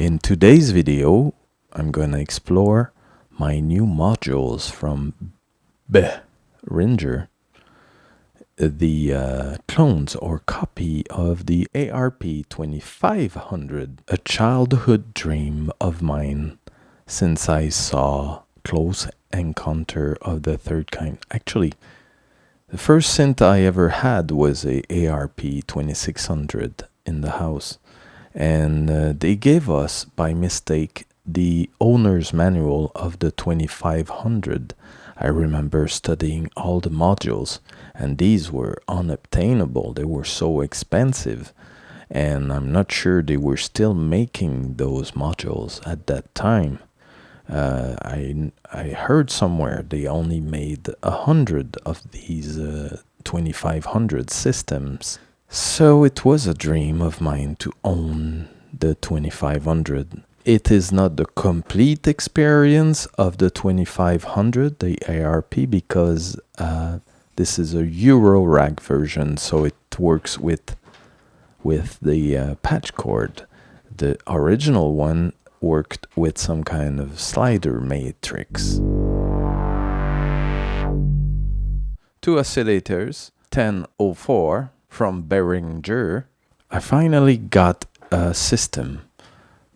In today's video, I'm gonna explore my new modules from Behringer, the clones or copy of the ARP 2500, a childhood dream of mine since I saw Close Encounter of the Third Kind. Actually, the first synth I ever had was a ARP 2600 in the house, and they gave us by mistake the owner's manual of the 2500. I remember studying all the modules, and these were unobtainable. They were so expensive, and I'm not sure they were still making those modules at that time. I heard somewhere they only made 100 of these 2500 systems. So it was a dream of mine to own the 2500. It is not the complete experience of the 2500, the ARP, because this is a Eurorack version, so it works with the patch cord. The original one worked with some kind of slider matrix. Two oscillators, 1004 from Behringer. I finally got a system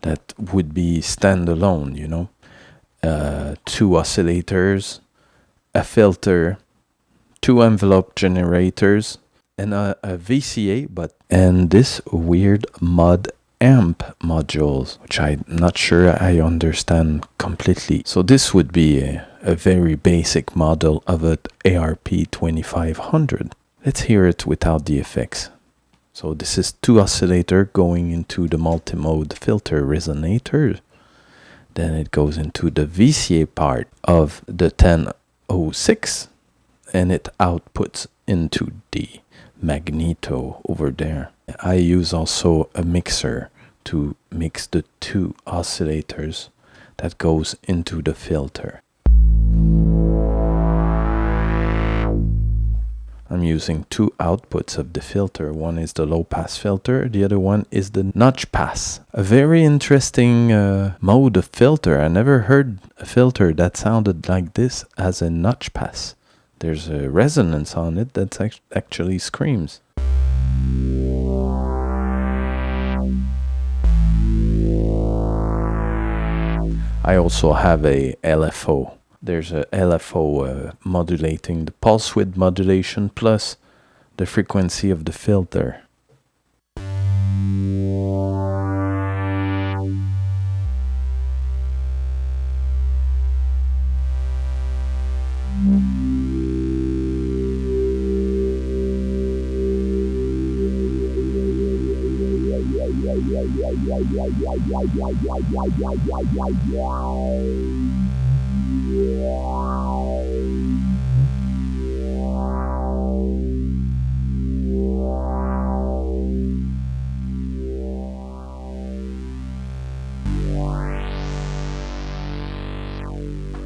that would be standalone, you know. Two oscillators, a filter, two envelope generators, and a VCA, and this weird ModAmp modules, which I'm not sure I understand completely. So this would be a very basic model of an ARP 2500. Let's hear it without the effects. So this is two oscillator going into the multimode filter resonator. Then it goes into the VCA part of the 1006, and it outputs into the magneto over there. I use also a mixer to mix the two oscillators that goes into the filter. I'm using two outputs of the filter. One is the low pass filter, the other one is the notch pass. A very interesting mode of filter. I never heard a filter that sounded like this as a notch pass. There's a resonance on it that actually screams. I also have a LFO. There's a LFO modulating the pulse width modulation plus the frequency of the filter.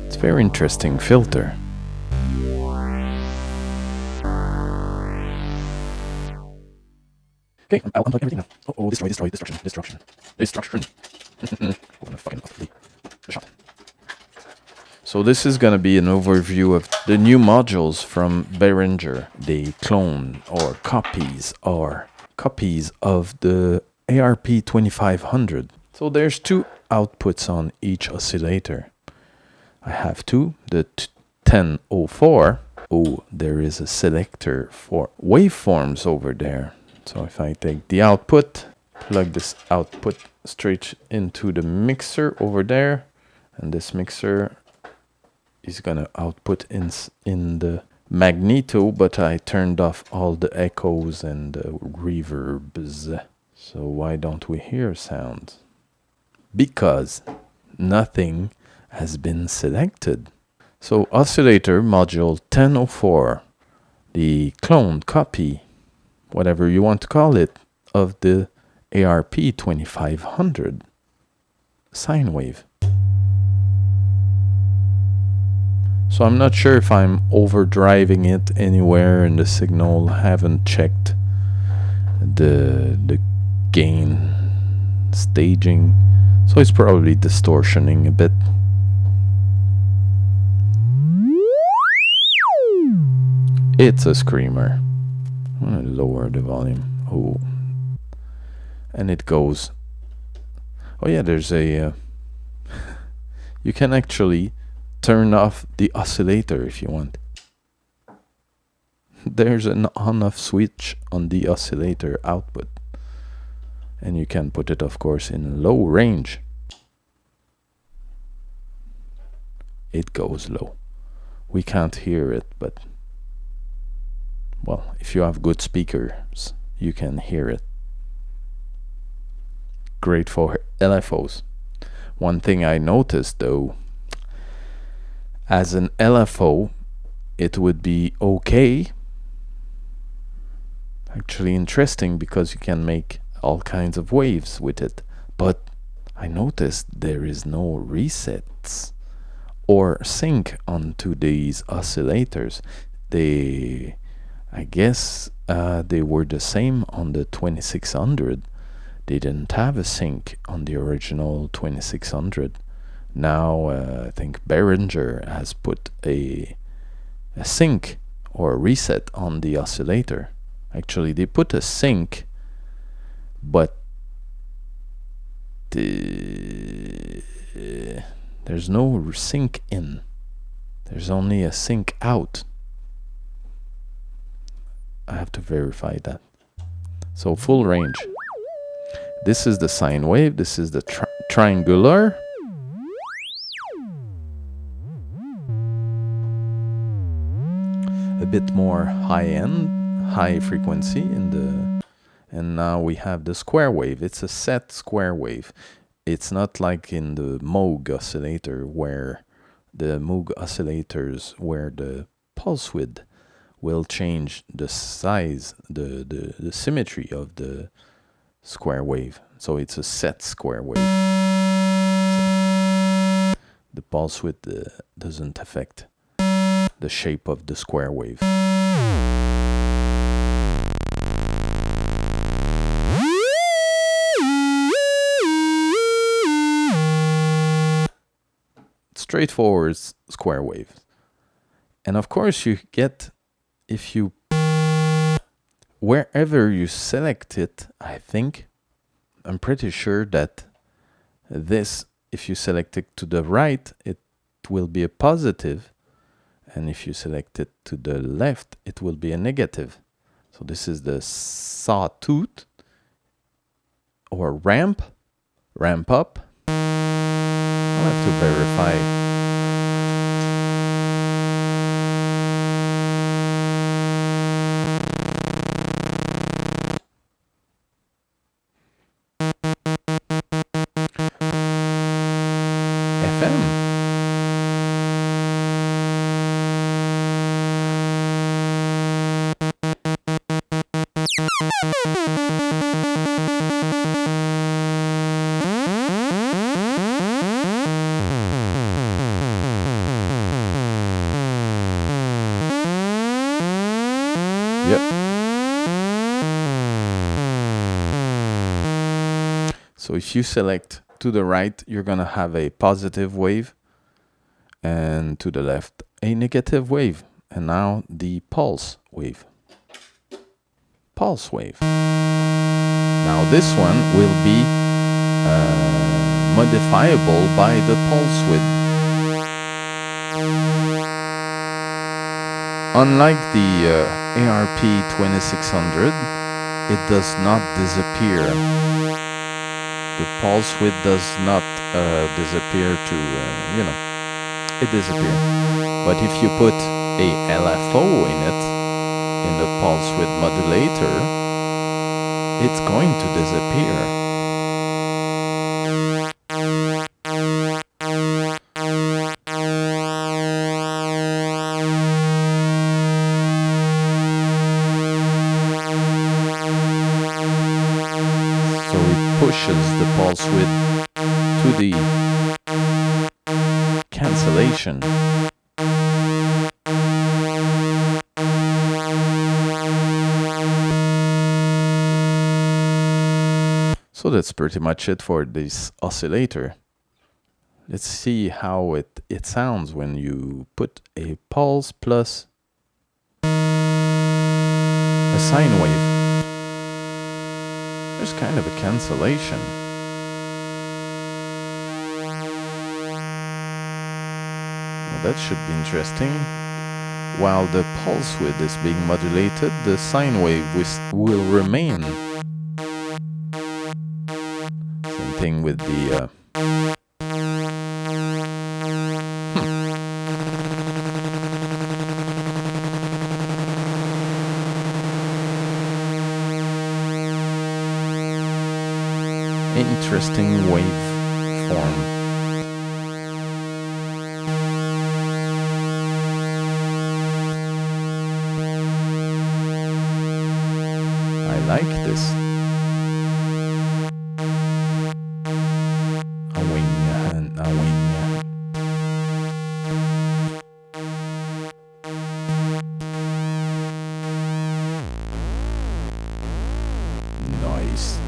It's a very interesting filter. Okay, I'll unplug everything now. Oh, destroy, destruction. Open the fucking the shot. So this is gonna be an overview of the new modules from Behringer. They clone or copies of the ARP 2500. So there's two outputs on each oscillator. I have two, the 1004. Oh, there is a selector for waveforms over there. So if I take the output, plug this output straight into the mixer over there, and this mixer is gonna output in the magneto, but I turned off all the echoes and the reverbs. So why don't we hear sound? Because nothing has been selected. So oscillator module 1004, the cloned copy, whatever you want to call it, of the ARP 2500 sine wave. So I'm not sure if I'm overdriving it anywhere in the signal. I haven't checked the gain staging. So it's probably distortioning a bit. It's a screamer. I'm gonna lower the volume. Oh. And it goes. Oh yeah, there's a... you can actually turn off the oscillator if you want. There's an on-off switch on the oscillator output. And you can put it, of course, in low range. It goes low. We can't hear it, but... well, if you have good speakers, you can hear it. Great for LFOs. One thing I noticed, though, as an LFO, it would be okay. Actually interesting, because you can make all kinds of waves with it. But I noticed there is no resets or sync onto these oscillators. I guess they were the same on the 2600. They didn't have a sync on the original 2600. Now I think Behringer has put a sync or a reset on the oscillator. Actually, they put a sync, but there's no sync in. There's only a sync out. I have to verify that. So full range. This is the sine wave. This is the triangular. A bit more high end, high frequency in the... and now we have the square wave. It's a set square wave. It's not like in the Moog oscillator, where the Moog oscillators, where the pulse width will change the size, the symmetry of the square wave. So it's a set square wave. So the pulse width doesn't affect the shape of the square wave. Straightforward square wave. And of course you get, if you, wherever you select it, I think, I'm pretty sure that this, if you select it to the right, it will be a positive, and if you select it to the left, it will be a negative. So this is the sawtooth, or ramp up. I'll have to verify. So if you select to the right, you're going to have a positive wave, and to the left, a negative wave. And now the pulse wave. Pulse wave. Now this one will be modifiable by the pulse width. Unlike the ARP 2600, it does not disappear. The pulse width does not disappear to, it disappears. But if you put a LFO in it, in the pulse width modulator, it's going to disappear. Pushes the pulse width to the cancellation. So that's pretty much it for this oscillator. Let's see how it sounds when you put a pulse plus a sine wave. There's kind of a cancellation. Well, that should be interesting. While the pulse width is being modulated, the sine wave will remain. Same thing with the interesting waveform. I like this. A wing and a wing. Nice.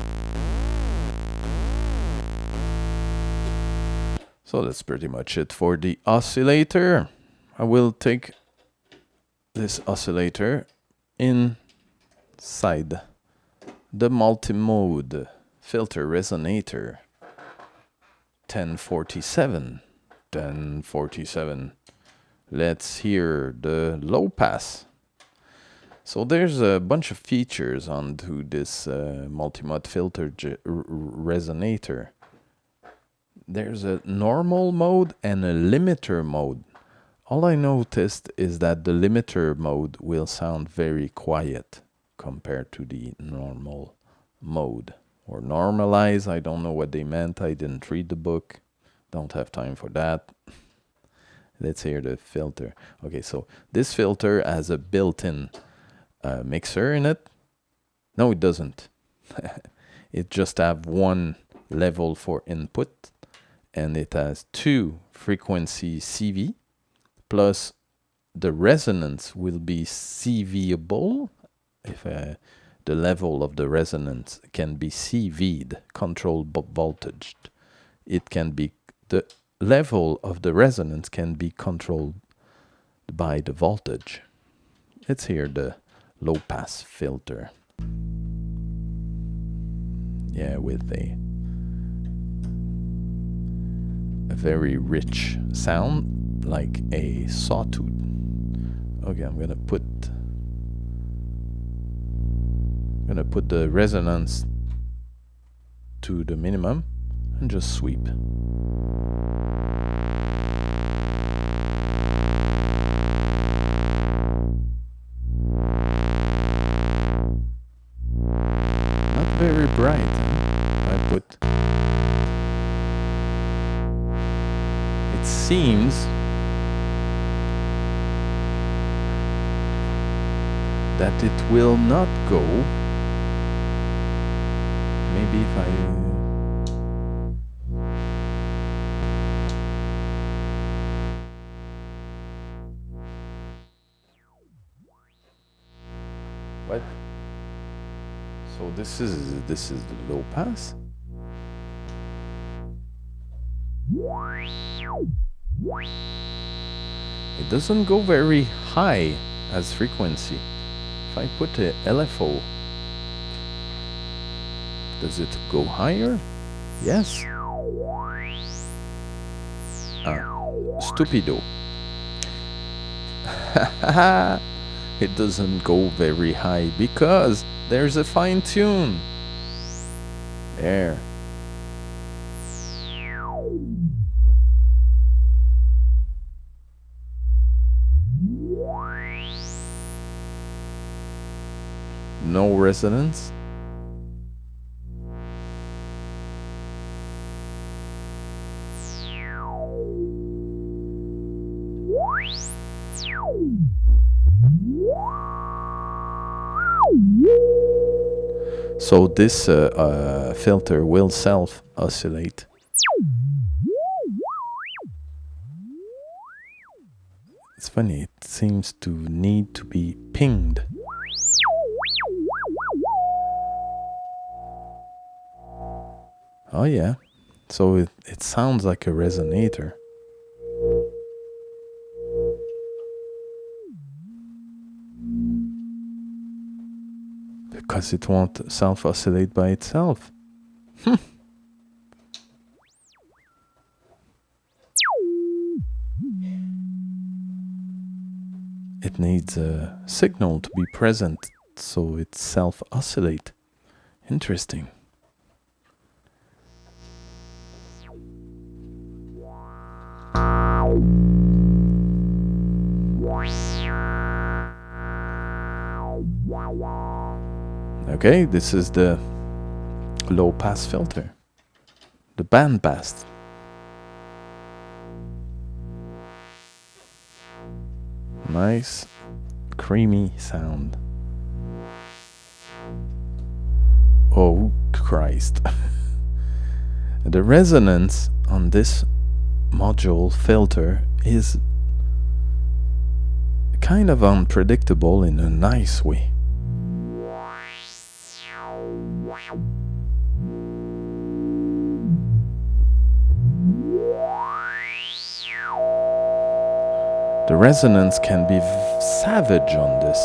So that's pretty much it for the oscillator. I will take this oscillator inside the Multimode filter Resonator 1047. Let's hear the low pass. So there's a bunch of features onto this Multimode filter Resonator. There's a normal mode and a limiter mode. All I noticed is that the limiter mode will sound very quiet compared to the normal mode. Or normalize, I don't know what they meant. I didn't read the book. Don't have time for that. Let's hear the filter. Okay, so this filter has a built-in mixer in it. No, it doesn't. It just have one level for input. And it has two frequency CV, plus the resonance will be CVable if the level of the resonance can be CV'd, controlled voltage. It can be, the level of the resonance can be controlled by the voltage. Let's hear the low pass filter. Yeah, with a very rich sound, like a sawtooth. Okay, I'm gonna put the resonance to the minimum and just sweep. Not very bright, huh? I put. It seems that it will not go. Maybe if I what? So this is the low pass. It doesn't go very high as frequency. If I put a LFO, does it go higher? Yes. Stupido. It doesn't go very high because there's a fine tune. There. No resonance. So this filter will self-oscillate. It's funny, it seems to need to be pinged. Oh yeah, so it sounds like a resonator. Because it won't self-oscillate by itself. It needs a signal to be present, so it self-oscillate. Interesting. Okay, this is the low pass filter. The band pass. Nice, creamy sound. Oh Christ. The resonance on this module filter is kind of unpredictable in a nice way. The resonance can be savage on this.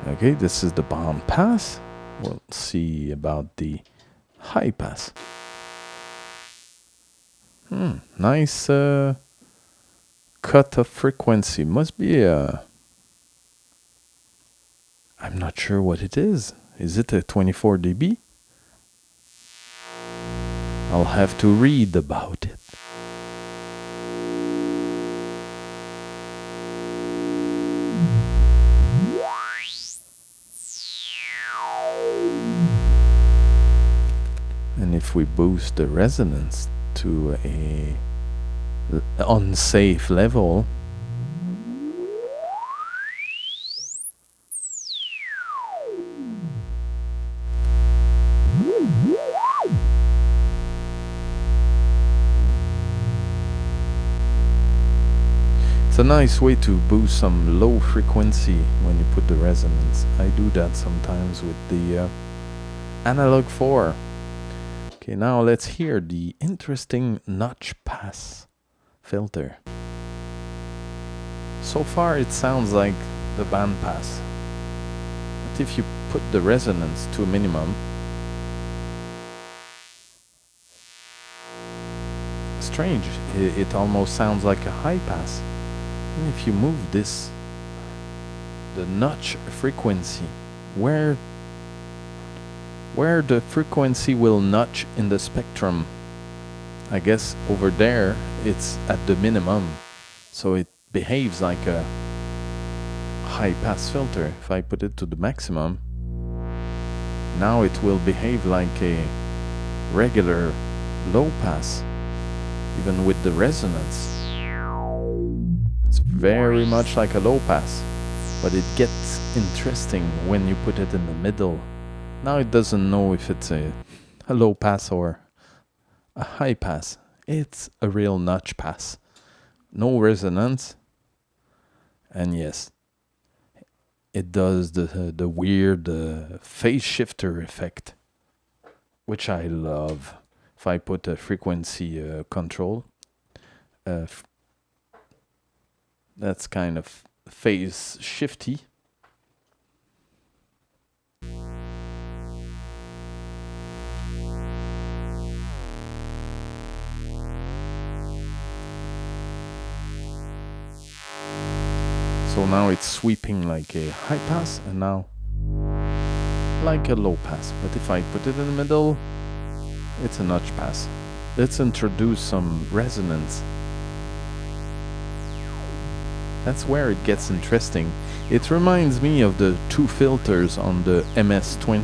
Okay, this is the band pass. We'll see about the high pass. Nice cut of frequency. Must be a... I'm not sure what it is. Is it a 24 dB? I'll have to read about it. And if we boost the resonance to a unsafe level, it's a nice way to boost some low frequency when you put the resonance. I do that sometimes with the Analog 4. Okay, now let's hear the interesting notch pass filter. So far it sounds like the band pass. But if you put the resonance to a minimum, strange, it almost sounds like a high pass. And if you move this, the notch frequency, where the frequency will notch in the spectrum, I guess over there it's at the minimum, so it behaves like a high pass filter. If I put it to the maximum, now it will behave like a regular low pass, even with the resonance. It's very much like a low pass, but it gets interesting when you put it in the middle. Now it doesn't know if it's a low pass or a high pass. It's a real notch pass. No resonance. And yes, it does the weird phase shifter effect, which I love. If I put a frequency control, that's kind of phase shifty. So now it's sweeping like a high pass, and now like a low pass. But if I put it in the middle, it's a notch pass. Let's introduce some resonance. That's where it gets interesting. It reminds me of the two filters on the MS-20.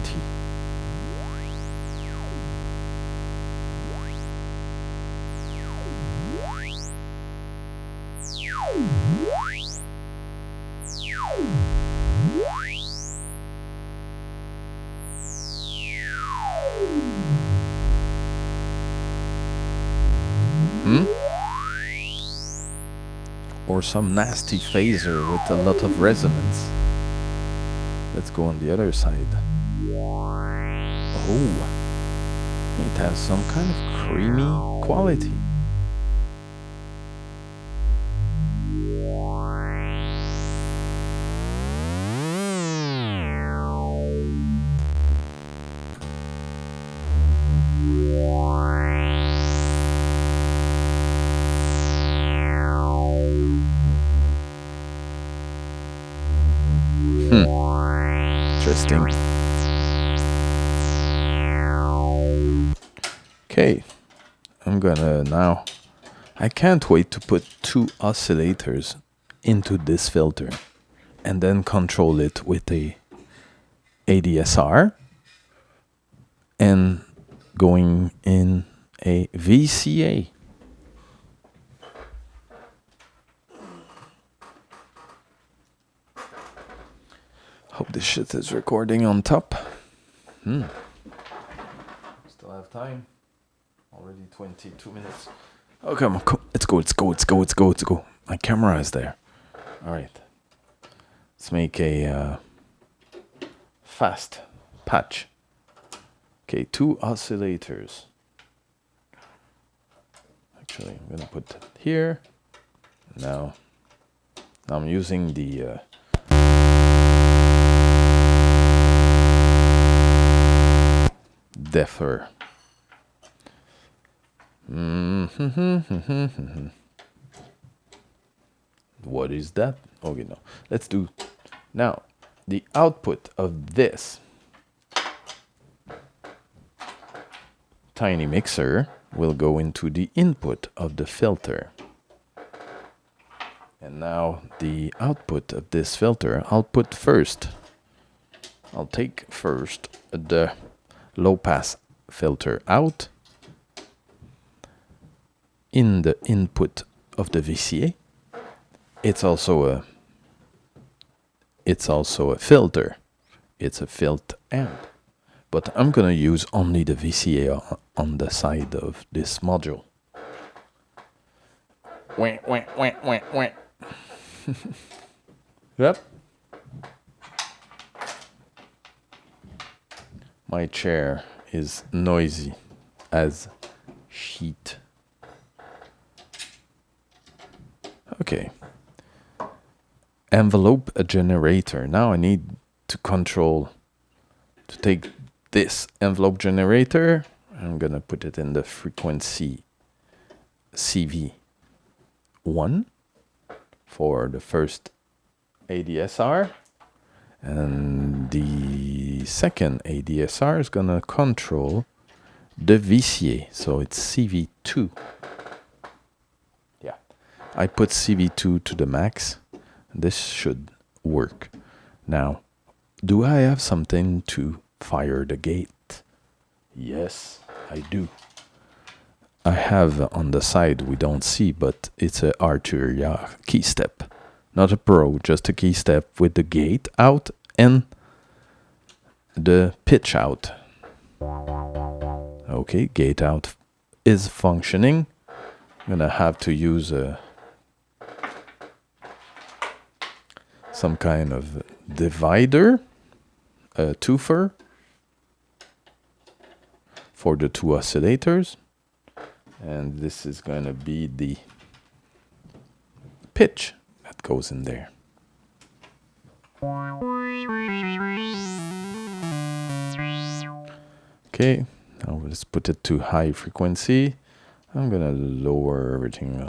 or some nasty phaser with a lot of resonance. Let's go on the other side. Oh, it has some kind of creamy quality. Interesting. Okay, I'm gonna now. I can't wait to put 2 oscillators into this filter and then control it with a ADSR and going in a VCA. Hope this shit is recording on top. Still have time. Already 22 minutes. Oh, come on. Let's go. My camera is there. All right. Let's make a fast patch. Okay, 2 oscillators. Actually, I'm going to put it here. Now I'm using the deafer. What is that? Okay, no. Let's do now the output of this tiny mixer will go into the input of the filter. And now the output of this filter, I'll take first the low pass filter out in the input of the VCA. It's also a filter. It's a Filtamp. But I'm gonna use only the VCA on the side of this module. Yep. My chair is noisy as shit. Okay. Envelope a generator. Now I need to take this envelope generator. I'm gonna put it in the frequency CV1 for the first ADSR. And the second ADSR is gonna control the VCA. So it's CV2. Yeah. I put CV2 to the max. This should work. Now, do I have something to fire the gate? Yes, I do. I have on the side, we don't see, but it's a Arturia key step. Not a Pro, just a key step with the gate out and the pitch out. Okay, gate out is functioning. I'm gonna have to use some kind of divider, a twofer for the 2 oscillators. And this is going to be the pitch that goes in there. Okay, now let's put it to high frequency. I'm going to lower everything.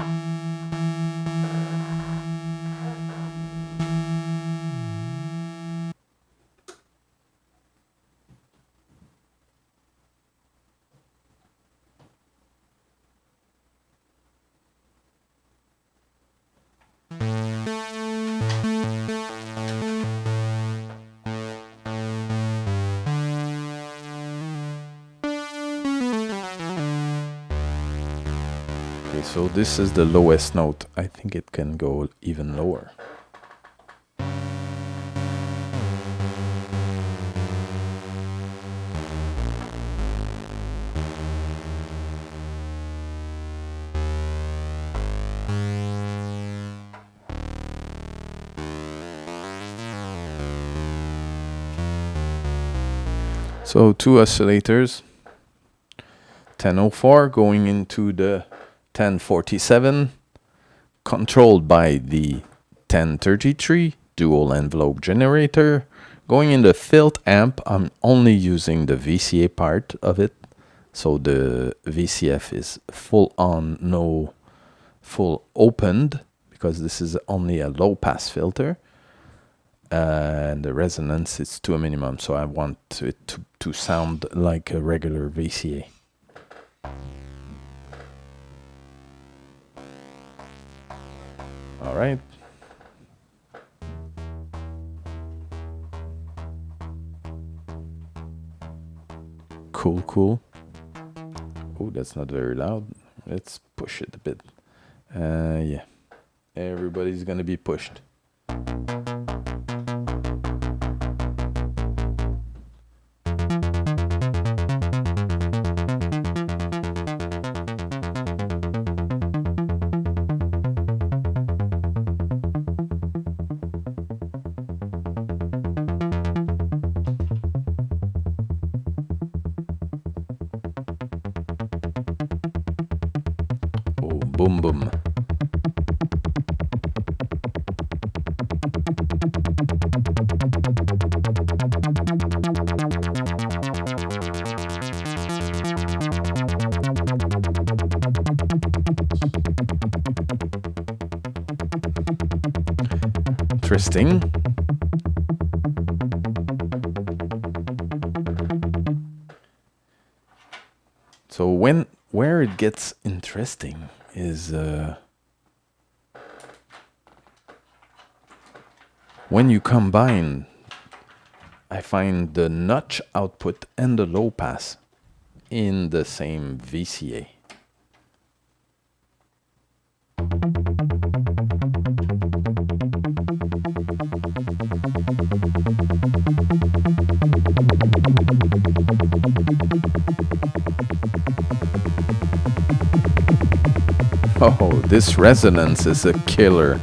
So this is the lowest note. I think it can go even lower. So 2 oscillators, 1004 going into the 1047, controlled by the 1033 dual envelope generator. Going in the Filtamp, I'm only using the VCA part of it. So the VCF is full on, no full opened, because this is only a low pass filter. And the resonance is to a minimum, so I want it to sound like a regular VCA. All right. Cool, cool. Oh, that's not very loud. Let's push it a bit. Yeah, everybody's gonna be pushed. Boom, boom. Interesting. So where it gets interesting is when you combine, I find the notch output and the low pass in the same VCA. Oh, this resonance is a killer.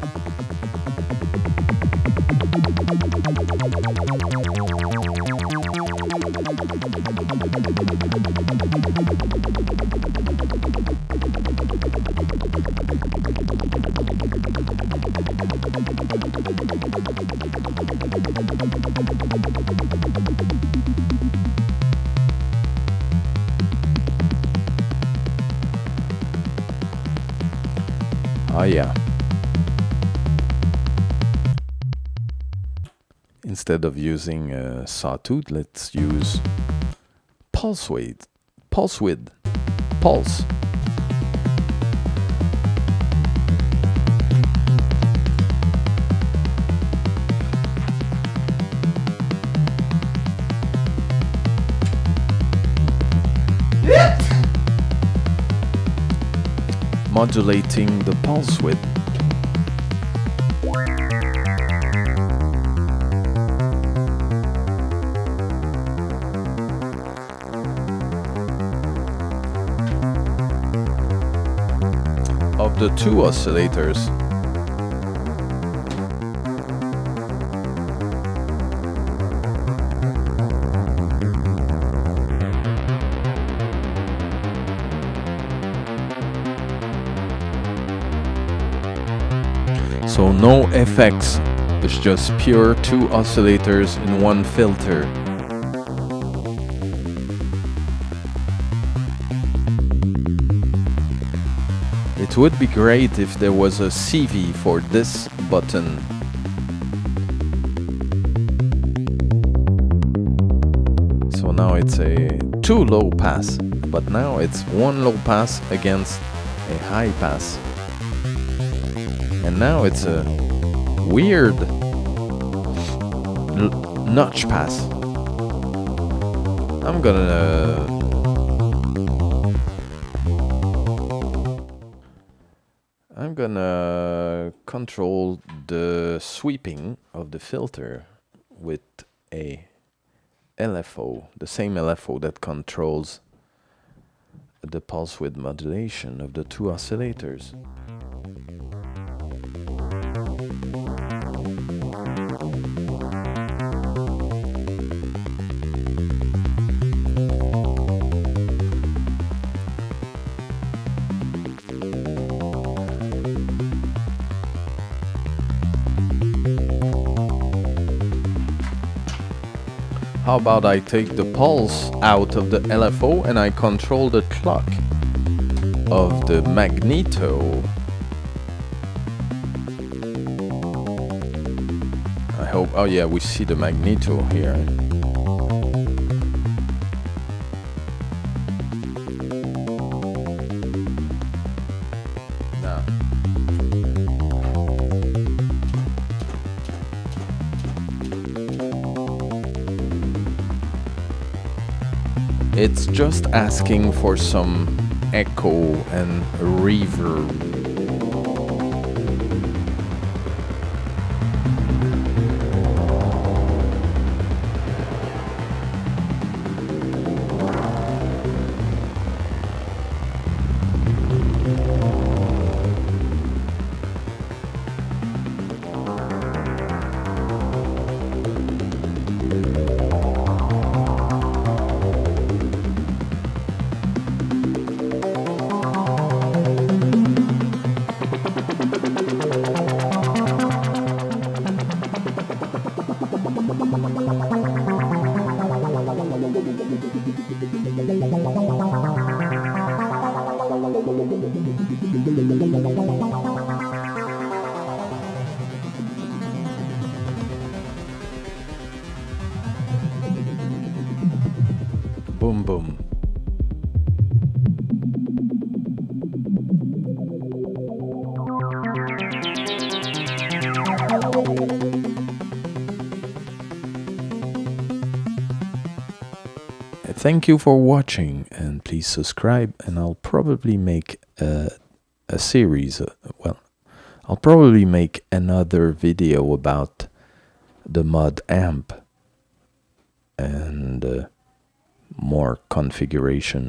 Oh yeah. Instead of using a sawtooth, let's use pulse width. Pulse. Modulating the pulse width. Of the 2 oscillators. So no effects, it's just pure 2 oscillators in one filter. It would be great if there was a CV for this button. So now it's a 2 low pass, but now it's 1 low pass against a high pass. And now it's a weird notch pass. I'm gonna control the sweeping of the filter with a LFO, the same LFO that controls the pulse width modulation of the 2 oscillators. how about I take the pulse out of the LFO and I control the clock of the magneto. I hope, oh yeah, we see the magneto here. Now. It's just asking for some echo and reverb. Boom, boom. Thank you for watching, and please subscribe, and I'll probably make a series, I'll probably make another video about the ModAmp and more configuration